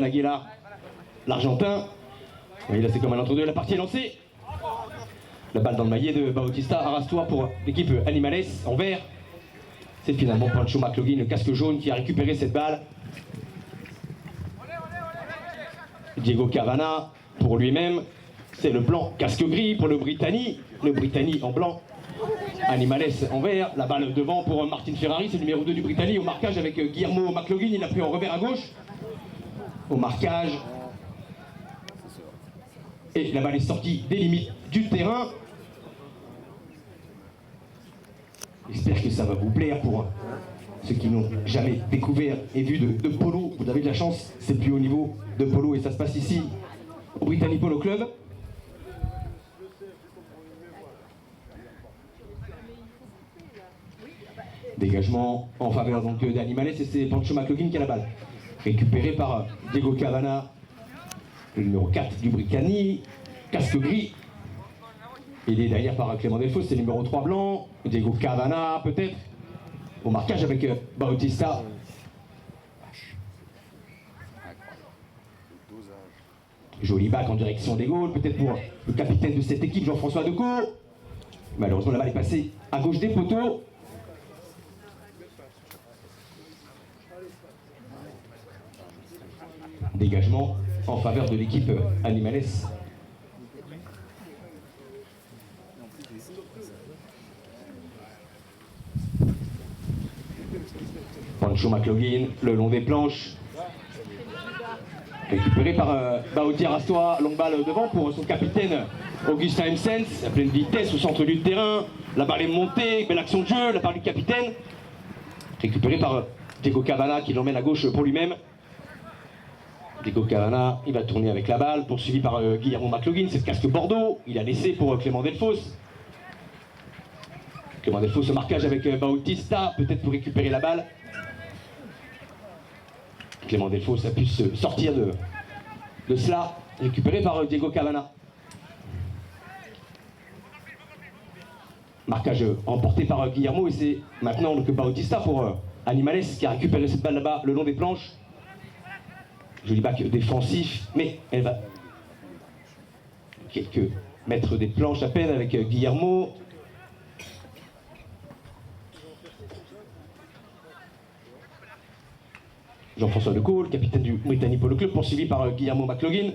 Aguilar, l'Argentin. Oui, là c'est comme un entre-deux, la partie est lancée. La balle dans le maillet de Bautista Arastois pour l'équipe Animales en vert. C'est finalement Pancho McLaughlin, le casque jaune, qui a récupéré cette balle. Diego Cavana pour lui-même. C'est le blanc, casque gris pour le Britannie en blanc. Animales en vert, la balle devant pour Martin Ferrari, c'est le numéro 2 du Britannie au marquage avec Guillermo McLaughlin, il a pris en revers à gauche. Au marquage. Et la balle est sortie des limites du terrain. J'espère que ça va vous plaire pour ceux qui n'ont jamais découvert et vu de polo. Vous avez de la chance, c'est le plus haut niveau de polo et ça se passe ici au Britannique Polo Club. Dégagement en faveur donc d'Animales et c'est Pancho McLaughlin qui a la balle. Récupéré par Diego Cavana, le numéro 4 du Britannique, casque gris. Aidé derrière par Clément Delfos, c'est le numéro 3 blanc. Diego Cavana peut-être. Au marquage avec Bautista. Joli bac en direction des goals, peut-être pour le capitaine de cette équipe, Jean-François Decaux. Malheureusement, la balle est passée à gauche des poteaux. Dégagement en faveur de l'équipe Animales. Pancho McLaughlin, le long des planches. Récupéré par Bautista Arastois, longue balle devant pour son capitaine Augustin Hemsens, à pleine vitesse au centre du terrain. La balle est montée, belle action de jeu, la part du capitaine. Récupéré par Diego Cavana qui l'emmène à gauche pour lui-même. Diego Cavana, il va tourner avec la balle, poursuivi par Guillermo McLaughlin, c'est le casque Bordeaux, il a laissé pour Clément Delfos. Clément Delfos au marquage avec Bautista, peut-être pour récupérer la balle. Clément Delfos a pu se sortir de cela, récupéré par Diego Cavana. Marquage emporté par Guillermo et c'est maintenant donc Bautista pour Animales qui a récupéré cette balle là-bas le long des planches. Joli bac défensif, mais elle va quelques mètres des planches à peine avec Guillermo. Jean-François Decaux, le capitaine du Britannique Polo Club, poursuivi par Guillermo McLaughlin.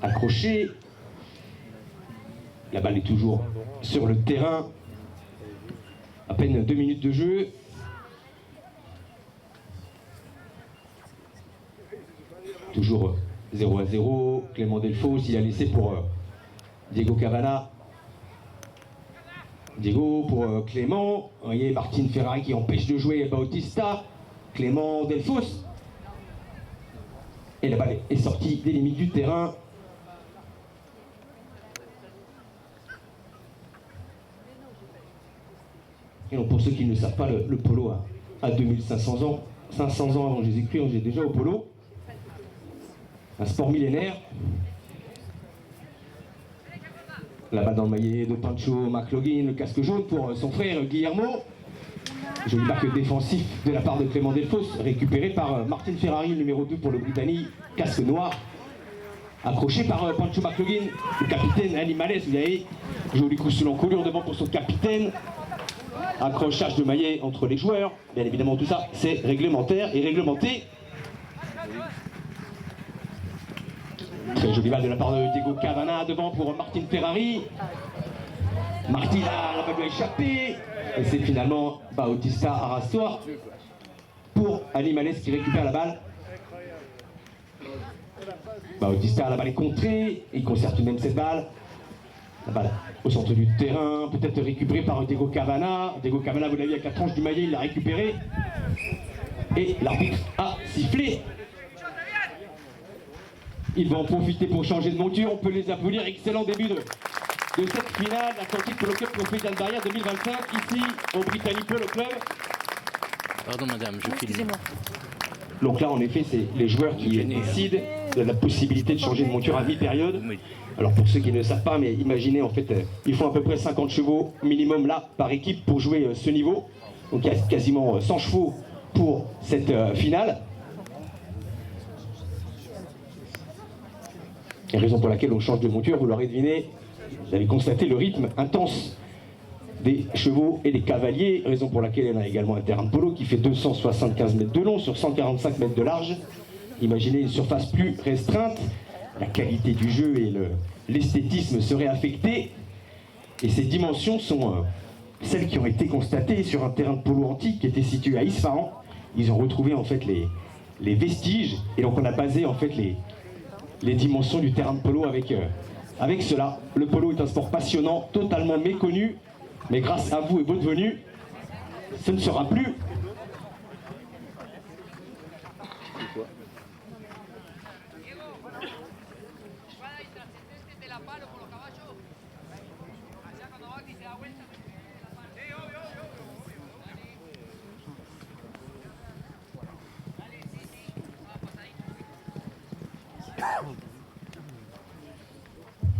Accroché. La balle est toujours sur le terrain. À peine 2 minutes de jeu. Toujours 0-0. Clément Delfos, il a laissé pour Diego Cavana. Diego pour Clément. Vous voyez Martin Ferrari qui empêche de jouer Bautista. Clément Delfos. Et la balle est sortie des limites du terrain. Et donc pour ceux qui ne savent pas, le polo a 2500 ans. 500 ans avant Jésus-Christ, on est déjà au polo. Un sport millénaire. La balle dans le maillet de Pancho McLaughlin, le casque jaune pour son frère Guillermo. Joli bac défensif de la part de Clément Delfos, récupéré par Martin Ferrari, le numéro 2 pour le Britannique, casque noir. Accroché par Pancho McLaughlin, le capitaine Animales, vous voyez, joli coup sous l'encolure devant pour son capitaine. Accrochage de maillet entre les joueurs, bien évidemment tout ça c'est réglementaire et réglementé. Très jolie balle de la part de Diego Cavana devant pour Martin Ferrari. Martin la balle lui a échappé. Et c'est finalement Bautista Arastois pour Animales qui récupère la balle. Bautista, la balle est contrée. Il conserve tout de même cette balle. La balle au centre du terrain, peut-être récupérée par Diego Cavana. Diego Cavana, vous l'avez vu avec la tranche du maillet, il l'a récupéré. Et l'arbitre a sifflé. Il va en profiter pour changer de monture, on peut les applaudir. Excellent début de cette finale Atlantique Polo Club Trophée d'Albaria 2025, ici au Britannique Polo Club. Pardon madame, je filme. Donc là en effet c'est les joueurs qui décident de la possibilité de changer de monture à mi-période. Oui. Alors pour ceux qui ne le savent pas, mais imaginez en fait, il faut à peu près 50 chevaux minimum là par équipe pour jouer ce niveau. Donc il y a quasiment 100 chevaux pour cette finale. La raison pour laquelle on change de monture, vous l'aurez deviné, vous avez constaté le rythme intense des chevaux et des cavaliers, raison pour laquelle on a également un terrain de polo qui fait 275 mètres de long sur 145 mètres de large. Imaginez une surface plus restreinte, la qualité du jeu et l'esthétisme seraient affectés. Et ces dimensions sont celles qui ont été constatées sur un terrain de polo antique qui était situé à Isfahan. Ils ont retrouvé en fait les vestiges, et donc on a basé en fait les dimensions du terrain de polo avec cela. Le polo est un sport passionnant, totalement méconnu, mais grâce à vous et votre venue, ce ne sera plus.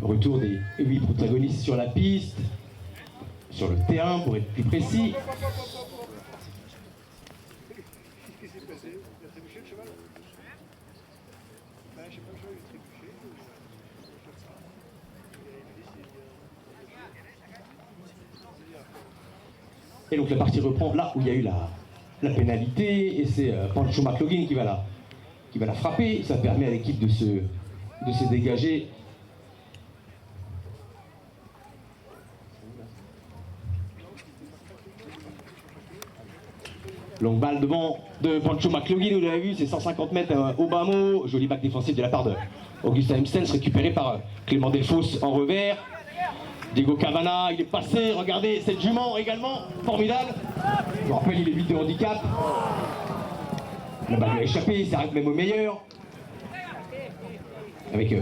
Retour des 8 protagonistes sur la piste, sur le terrain pour être plus précis. Et donc la partie reprend là où il y a eu la pénalité, et c'est Pancho McLaughlin qui va la frapper. Ça permet à l'équipe de se dégager. Longue balle devant de Pancho McLaughlin, vous l'avez vu, c'est 150 mètres au bas mot. Joli bac défensif de la part d'Augustin Hemstens, récupéré par Clément Delfosse en revers. Diego Cabana, il est passé, regardez cette jument également, formidable. Je vous rappelle, il est 8 de handicap. La balle lui a échappé, il s'arrête même au meilleur. Avec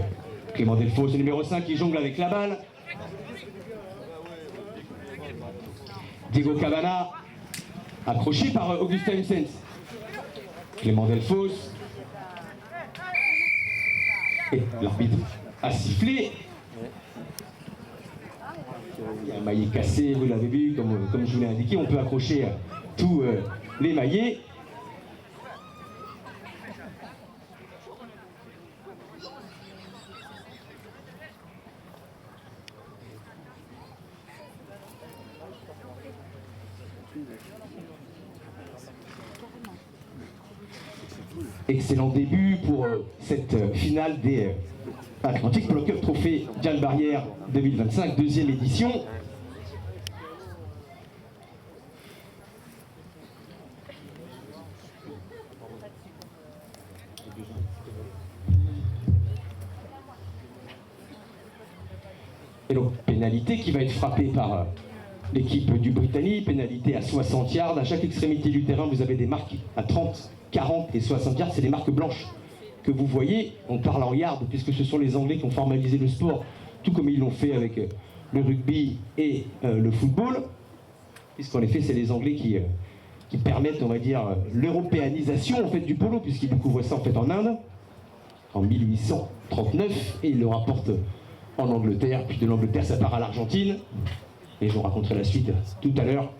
Clément Delfosse, le numéro 5, qui jongle avec la balle. Diego Cabana, accroché par Augustin Hemstens. Clément Delfosse. Et l'arbitre a sifflé. Il y a un maillet cassé, vous l'avez vu, comme je vous l'ai indiqué, on peut accrocher tous les maillets. Excellent début pour cette finale des Atlantic Polo Cup Trophée Diane Barrière 2025, deuxième édition. Et donc pénalité qui va être frappée par l'équipe du Brittany, pénalité à 60 yards. À chaque extrémité du terrain, vous avez des marques à 30, 40 et 60 yards, c'est des marques blanches que vous voyez. On parle en yards puisque ce sont les Anglais qui ont formalisé le sport, tout comme ils l'ont fait avec le rugby et le football, puisqu'en effet c'est les Anglais qui permettent, on va dire, l'européanisation en fait du polo, puisqu'ils découvrent ça en fait en Inde en 1839 et ils le rapportent en Angleterre, puis de l'Angleterre ça part à l'Argentine, et je vous raconterai la suite tout à l'heure.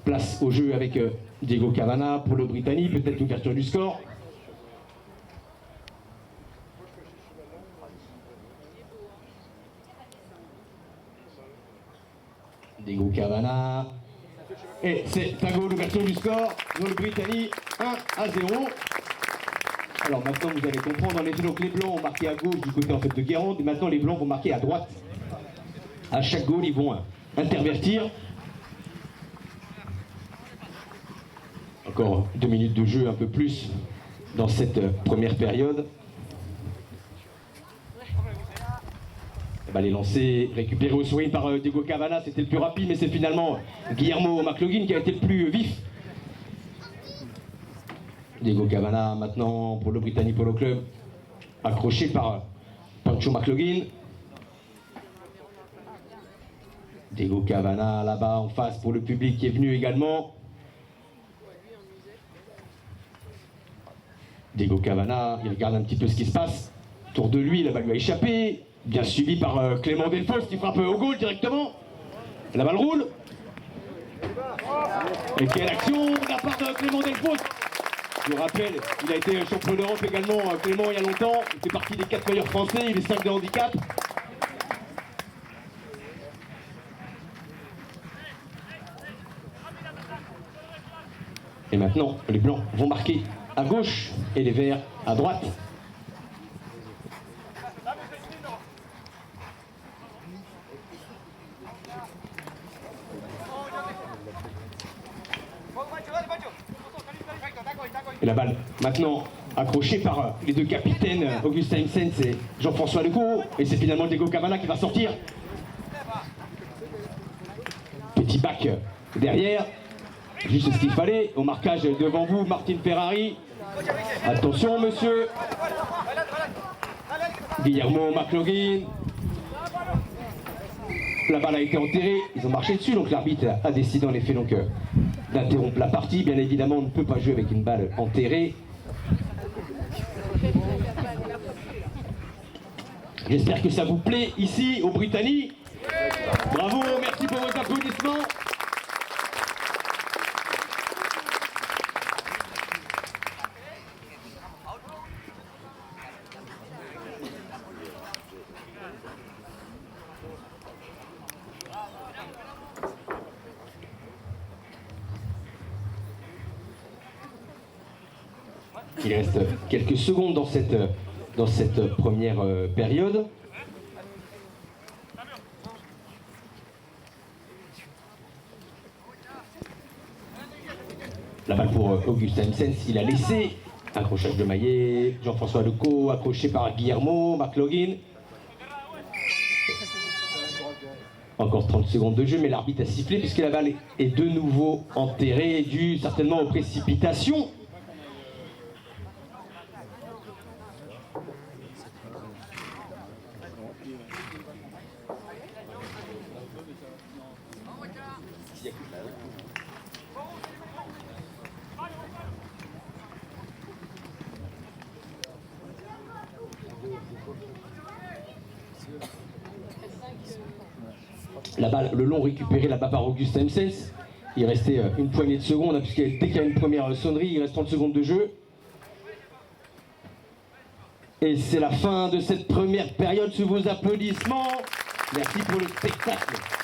Place au jeu avec Diego Cabana pour le Brittany, peut-être l'ouverture du score. Diego Cabana. Et c'est un goal, l'ouverture du score. Dans le Brittany, 1-0. Alors maintenant vous allez comprendre, en effet, donc les blancs ont marqué à gauche du côté en fait de Guérande, et maintenant les blancs vont marquer à droite. À chaque goal, ils vont intervertir. Encore 2 minutes de jeu, un peu plus, dans cette première période. La balle est lancée, récupérée au swing par Diego Cabana, c'était le plus rapide, mais c'est finalement Guillermo McLaughlin qui a été le plus vif. Diego Cabana maintenant pour le Brittany Polo Club, accroché par Pancho McLaughlin. Diego Cabana là-bas en face pour le public qui est venu également. Diego Cabana, il regarde un petit peu ce qui se passe. Autour de lui, la balle lui a échappé. Bien suivi par Clément Delfosse qui frappe au goal directement. La balle roule. Et quelle action de la part de Clément Delfosse. Je vous rappelle, il a été champion d'Europe également, Clément, il y a longtemps. Il fait partie des 4 meilleurs français, il est 5 de handicap. Et maintenant, les blancs vont marquer à gauche et les verts à droite. Et la balle maintenant accrochée par les deux capitaines, Augustin Himsens et Jean-François Legault. Et c'est finalement Diego Cavana qui va sortir. Petit bac derrière. Juste ce qu'il fallait. Au marquage devant vous, Martin Ferrari. Attention monsieur. Guillermo McLaughlin. La balle a été enterrée. Ils ont marché dessus. Donc l'arbitre a décidé en effet donc d'interrompre la partie. Bien évidemment, on ne peut pas jouer avec une balle enterrée. J'espère que ça vous plaît ici au Britannique. Bravo, merci pour vos applaudissements. Il reste quelques secondes dans cette première période. La balle pour Augustin Himsens, il a laissé. Accrochage de Maillet, Jean-François Legault, accroché par Guillermo McLaughlin. Encore 30 secondes de jeu, mais l'arbitre a sifflé puisque la balle est de nouveau enterrée, due certainement aux précipitations. La balle, le long récupéré là-bas par Augustin Himsens. Il restait une poignée de secondes, puisque dès qu'il y a une première sonnerie, il reste 30 secondes de jeu. Et c'est la fin de cette première période sous vos applaudissements. Merci pour le spectacle.